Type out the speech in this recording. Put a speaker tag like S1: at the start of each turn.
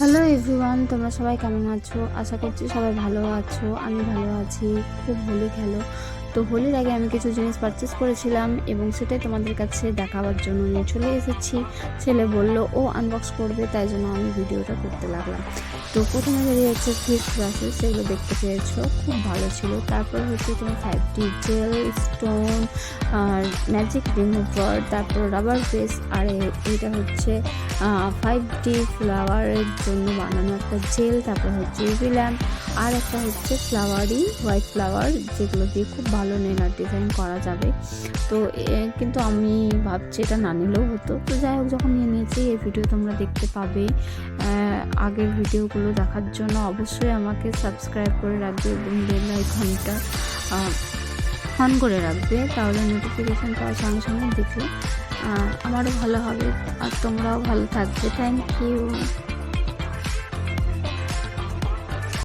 S1: Hello everyone, তোমরা সবাই কেমন আছো? আশা করছি সবাই ভালো আছো। আমি ভালো আছি। খুব হোলি খেলো। তো হোলির আগে আমি কিছু জিনিস পারচেস করেছিলাম এবং সেটাই তোমাদের কাছে দেখাবার জন্য নিয়ে চলে এসেছি। ছেলে বলল ও আনবক্স করবে, তাই জন্য আমি ভিডিওটা করতে লাগলাম। তো প্রথমে বেরিয়েছে ফেস ব্রাশেস, সেগুলো দেখতে পেয়েছো, খুব ভালো ছিল। তারপর হচ্ছে তোমার 5D জেল, স্টোন আর ম্যাজিক রিমুভার, তারপর রাবার বেস, আর এটা হচ্ছে 5D ফ্লাওয়ারের জন্য বানানো একটা জেল, তারপর হচ্ছে ইউভি ল্যাম্প, আর একটা হচ্ছে ফ্লাওয়ারি হোয়াইট ফ্লাওয়ার, যেগুলো দিয়ে খুব ভালো নেল আর্ট ডিজাইন করা যাবে। তো কিন্তু আমি ভাবছি এটা না নিলেও হতো। তো যাই হোক, যখন নিয়ে নিয়েছি এই ভিডিও তোমরা দেখতে পাবে। আগের ভিডিওগুলো দেখার জন্য অবশ্যই আমাকে সাবস্ক্রাইব করে রাখবে এবং বেল আইকনটা অন করে রাখবে, তাহলে নোটিফিকেশান পাওয়ার সঙ্গে সঙ্গে দেখলে আমারও ভালো হবে আর তোমরাও ভালো থাকবে। Thank you.